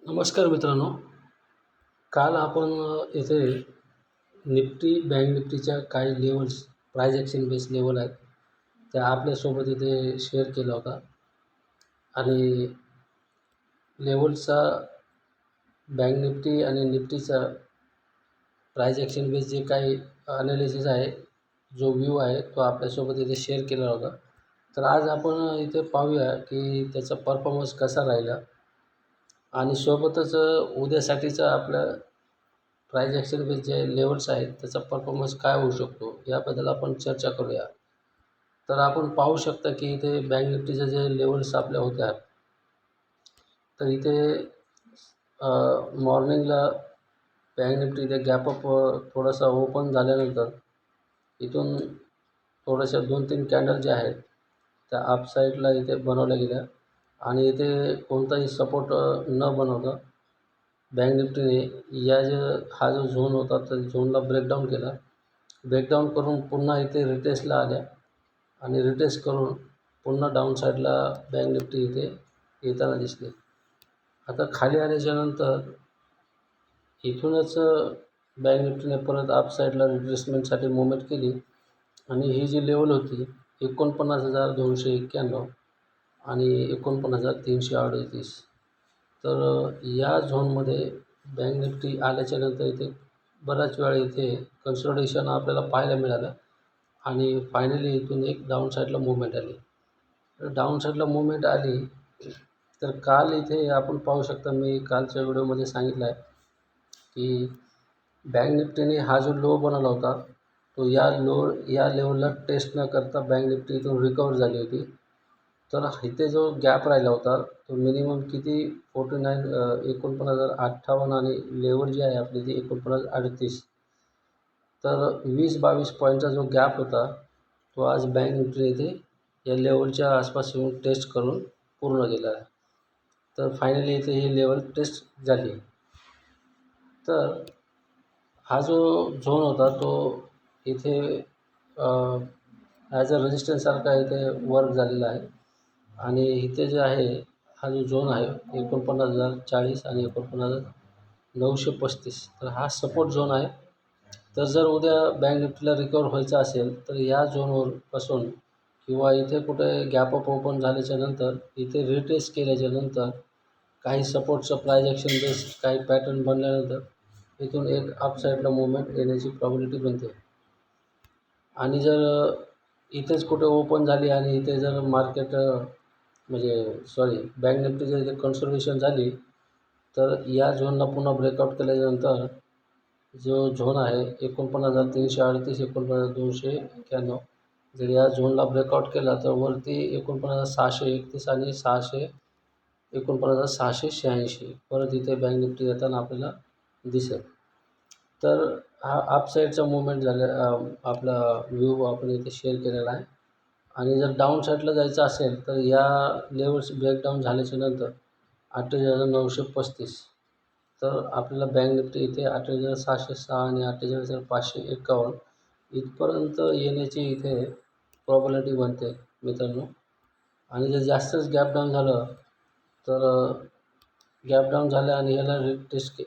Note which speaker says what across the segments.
Speaker 1: नमस्कार मित्रांनो. काल आपण इथे बँक निफ्टीच्या काही levels, price action base level आहेत, त्या आपल्यासोबत इथे शेअर केला होता. आणि लेवल्सचा बँक निफ्टी आणि निफ्टीचा प्राईज ॲक्शन बेस जे काही ॲनालिसिस आहे, जो व्ह्यू आहे, तो आपल्यासोबत इथे शेअर केला होता. तर आज आपण इथे पाहूया की त्याचा परफॉर्मन्स कसा राहिला आणि सोबतच उद्यासाठीचा आपल्या प्राईज ॲक्शन बेस जे लेवल्स आहेत, त्याचा परफॉर्मन्स काय होऊ शकतो, याबद्दल आपण चर्चा करूया. तर आपण पाहू शकता की इथे बँक निफ्टीचे जे लेवल्स आपल्या होत्या, तर इथे मॉर्निंगला बँक निफ्टी इथे गॅपअप थोडासा ओपन झाल्यानंतर इथून थोड्याशा 2-3 कॅन्डल ज्या आहेत, त्या अप साईडला इथे बनवल्या गेल्या आणि इथे कोणताही सपोर्ट न बनवता बँक निफ्टीने हा जो झोन होता, त्या झोनला ब्रेकडाऊन केला. ब्रेकडाऊन करून पुन्हा इथे रिटेस्टला आल्या आणि रिटेस्ट करून पुन्हा डाऊन साईडला बँक निफ्टी इथे येताना दिसली. आता खाली आल्याच्यानंतर इथूनच बँक निफ्टीने परत अप साईडला रिट्रेसमेंटसाठी मूवमेंट केली आणि ही जी लेवल होती 49,291 आणि 49,338. तर या झोनमध्ये बँक निफ्टी आल्याच्यानंतर इथे बराच वेळा इथे कन्सोलिडेशन आपल्याला पाहायला मिळालं आणि फायनली इथून एक डाऊन साईडला मूवमेंट आली. तर डाऊन साईडला मूवमेंट आली, तर काल इथे आपण पाहू शकता, मी कालच्या व्हिडिओमध्ये सांगितलं आहे की बँक निफ्टीने हा जो लो बनवला होता, तो या लेवलला टेस्ट न करता बँक निफ्टी इथून रिकवर झाली होती. तर इथे जो गॅप राहिला होता, तो मिनिमम किती 49,58 आणि लेवल जी आहे आपली ती 49,38. तर 20-22 पॉईंटचा जो गॅप होता, तो आज बँक निफ्टी इथे या लेवलच्या आसपास येऊन टेस्ट करून पूर्ण केला आहे. तर फायनली इथे ही लेवल टेस्ट झाली. तर हा जो झोन होता, तो इथे ॲज अ रेजिस्टन्ससारखा इथे वर्क झालेला आहे आणि इथे जे आहे, हा जो झोन आहे 49,040 आणि 49,935, तर हा सपोर्ट झोन आहे. तर जर उद्या बँक निफ्टीला रिकवर व्हायचं असेल, तर या झोनवरपासून किंवा इथे कुठे गॅपअप ओपन झाल्याच्यानंतर इथे रिटेस्ट केल्याच्यानंतर काही सपोर्टचं प्राईज ॲक्शन बेस काही पॅटर्न बनल्यानंतर इथून एक अप साईडला मूवमेंट येण्याची प्रॉबिलिटी बनते. आणि जर इथेच कुठे ओपन झाली आणि इथे जर मार्केट बँक निफ्टी जर इथे कन्सोलिडेशन झाली, तर या झोनला पुन्हा ब्रेकआउट केल्यानंतर जो झोन आहे 49,338, 49,291, जर या झोनला ब्रेकआउट केला तर वरती 49,631 आणि 49,686 परत इथे बँक निफ्टी येताना आपल्याला दिसेल. तर हा अप साईडचा मूवमेंट आपला व्ह्यू आपण इथे शेअर केलेला आहे. आणि जर डाऊन साईडला जायचं असेल, तर या लेवल्स ब्रेकडाऊन झाल्याच्यानंतर 48,935, तर आपल्याला बँक निफ्टी इथे 48,606 आणि 48,551 इथपर्यंत येण्याची इथे प्रॉबिलिटी बनते मित्रांनो. आणि जर जास्तच गॅप डाऊन झालं, तर गॅप डाऊन झालं आणि याला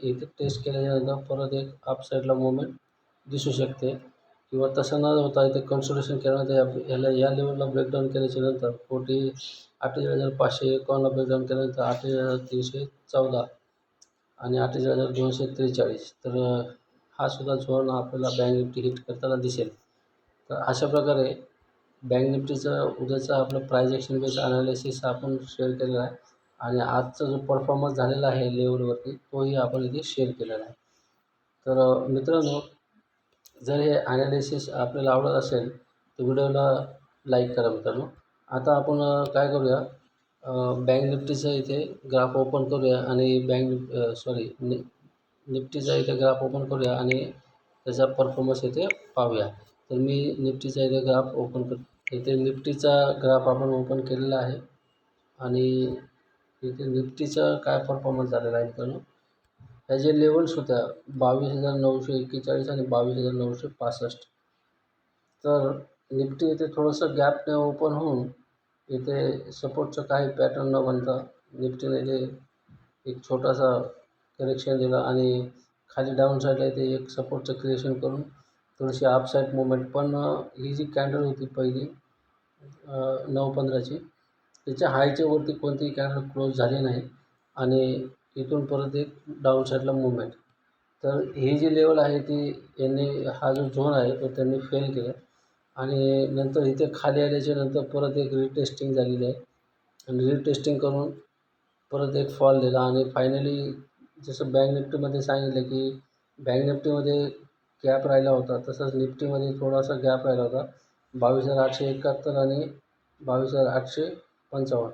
Speaker 1: इथे टेस्ट केल्यानंतर परत एक अप साईडला मूवमेंट दिसू शकते. किंवा तसं न होता इथे कन्सोलिडेशन केल्यानंतर या लेवलला ब्रेकडाऊन केल्याच्यानंतर 48,551ला ब्रेकडाऊन केल्यानंतर 48,314 आणि 48,243, तर हा सुद्धा झोन आपल्याला बँक निफ्टी हिट करताना दिसेल. तर अशा प्रकारे बँक निफ्टीचं उद्याचा आपलं प्राईज ॲक्शन बेस ॲनालिसिस आपण शेअर केलेला आहे आणि आजचा जो परफॉर्मन्स झालेला आहे लेवलवरती, तोही आपण इथे शेअर केलेला आहे. तर मित्रांनो, जर हे ॲनालिसिस आपल्याला आवडत असेल, तर व्हिडिओला लाईक करा मित्रांनो. आता आपण काय करूया, बँक निफ्टीचं इथे ग्राफ ओपन करूया आणि निफ्टीचा इथे ग्राफ ओपन करूया आणि त्याचा परफॉर्मन्स इथे पाहूया. तर मी निफ्टीचा इथे ग्राफ ओपन इथे निफ्टीचा ग्राफ आपण ओपन केलेला आहे आणि इथे निफ्टीचा काय परफॉर्मन्स झालेला आहे मित्रांनो. ह्या जे लेवल्स होत्या 22,941 आणि 22,965, तर निफ्टी इथे थोडंसं गॅपने ओपन होऊन इथे सपोर्टचं काही पॅटर्न न बनता निफ्टीने इथे एक छोटासा करेक्शन दिलं आणि खाली डाऊन साईडला इथे एक सपोर्टचं क्रिएशन करून थोडीशी अप साईड मुवमेंट. पण ही जी कॅन्डल होती पहिली 9:15ची, त्याच्या हायच्या वरती कोणतीही कॅन्डल क्लोज झाली नाही आणि इथून परत एक डाऊन साईडला मुवमेंट. तर ही जी लेवल आहे ती यांनी, हा जो झोन आहे तो त्यांनी फेल केला आणि नंतर इथे खाली आल्याच्या नंतर परत एक रिटेस्टिंग झालेली आहे आणि रिटेस्टिंग करून परत एक फॉल दिला आणि फायनली जसं बँक निफ्टीमध्ये सांगितलं की बँक निफ्टीमध्ये गॅप राहिला होता, तसंच निफ्टीमध्ये थोडासा गॅप राहिला होता 22,871 आणि 22,855.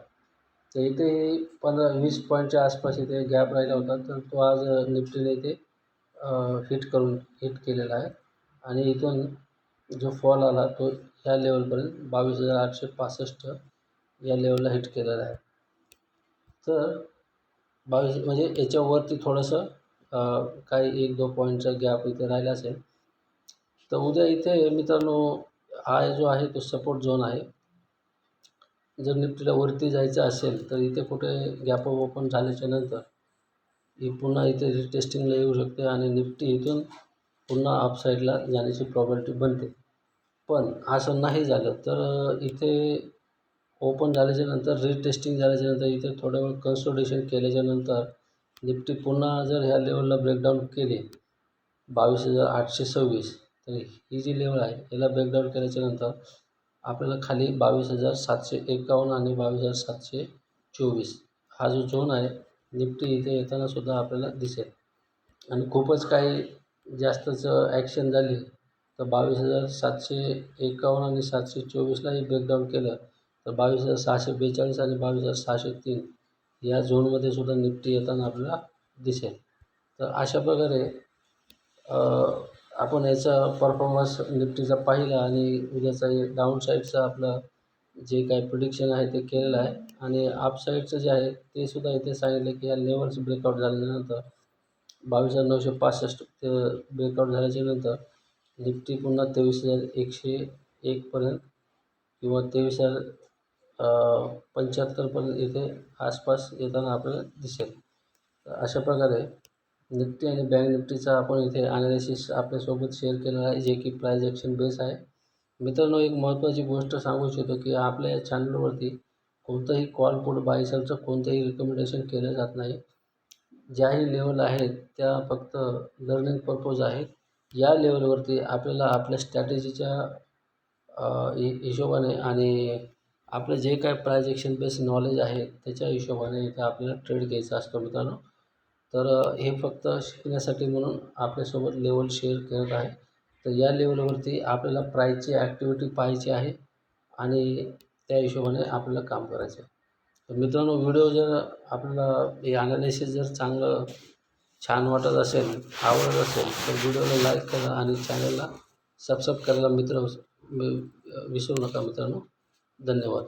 Speaker 1: तर इथे 15-20 पॉईंटच्या आसपास इथे गॅप राहिला होता. तर तो आज निफ्टीने इथे हिट केलेला आहे आणि इथून जो फॉल आला तो ह्या लेवलपर्यंत 22,865 या लेवलला हिट केलेला आहे. तर 22 म्हणजे याच्यावरती थोडंसं काही 1-2 पॉईंटचा गॅप इथे राहिला असेल. तर उद्या इथे मित्रांनो हा जो आहे तो सपोर्ट झोन आहे. जर निफ्टीला वरती जायचं असेल तर इथे कुठे गॅप ओपन झाल्याच्या नंतर ही पुन्हा इथे रिटेस्टिंगला येऊ शकते आणि निफ्टी इथून पुन्हा अपसाईडला जाण्याची प्रॉबॅबिलिटी बनते. पण असं नाही झालं तर इथे ओपन झाल्याच्या नंतर रिटेस्टिंग झाल्याच्या नंतर इथे थोडा वेळ कन्सोलिडेशन केल्याच्या नंतर निफ्टी पुन्हा जर ह्या लेवलला ब्रेकडाऊन केली 22,826, तर ही जी लेवल आहे याला ब्रेकडाऊन केल्याच्या नंतर आपल्याला खाली 22,751 आणि 22,724 हा जो झोन आहे निफ्टी इथे येताना सुद्धा आपल्याला दिसेल. आणि खूपच काही जास्तच ॲक्शन झाली तर 22,751 आणि 724लाही ब्रेकडाऊन केलं तर 22,642 आणि 22,603 या झोनमध्ये सुद्धा निफ्टी येताना आपल्याला दिसेल. तर अशा प्रकारे आपण याचा परफॉर्मन्स निफ्टीचा पाहिला आणि उद्याचा डाऊन साईडचा आपलं जे काही प्रिडिक्शन आहे ते केलेलं आहे आणि अप साईडचं जे आहे ते सुद्धा इथे सांगितलं की या लेवल्स ब्रेकआउट झाल्यानंतर 22,965 ते ब्रेकआउट झाल्याच्या नंतर निफ्टी पुन्हा 23,101 पर्यंत किंवा 23,075 पर्यंत इथे आसपास येताना आपल्याला दिसेल. तर अशा प्रकारे निफ्टी आणि बँक निफ्टीचा आपण इथे ॲनालिसिस आपल्यासोबत शेअर केलेला आहे, जे की प्राइस ॲक्शन बेस आहे. मित्रांनो, एक महत्त्वाची गोष्ट सांगू इच्छितो की आपल्या या चॅनलवरती कोणतंही कॉल पुट बाय सेलचं कोणतंही रिकमेंडेशन केलं जात नाही. ज्याही लेवल आहेत त्या फक्त लर्निंग पर्पज आहेत. या लेवलवरती आपल्याला आपल्या स्ट्रॅटेजीच्या हिशोबाने आणि आपलं जे काय प्राइस ॲक्शन बेस नॉलेज आहे त्याच्या हिशोबाने इथे आपल्याला ट्रेड घ्यायचा असतो मित्रांनो. तर हे फक्त शिकण्यासाठी म्हणून आपल्यासोबत लेवल शेअर करत आहे. तर या लेवलवरती आपल्याला प्राईसची ॲक्टिव्हिटी पाहायची आहे आणि त्या हिशोबाने आपल्याला काम करायचं आहे. तर मित्रांनो, व्हिडिओ जर आपल्याला हे ॲनालिसिस जर चांगलं छान वाटत असेल, आवडत असेल तर व्हिडिओला लाईक करा आणि चॅनलला सबस्क्राईब करायला विसरू नका मित्रांनो. धन्यवाद.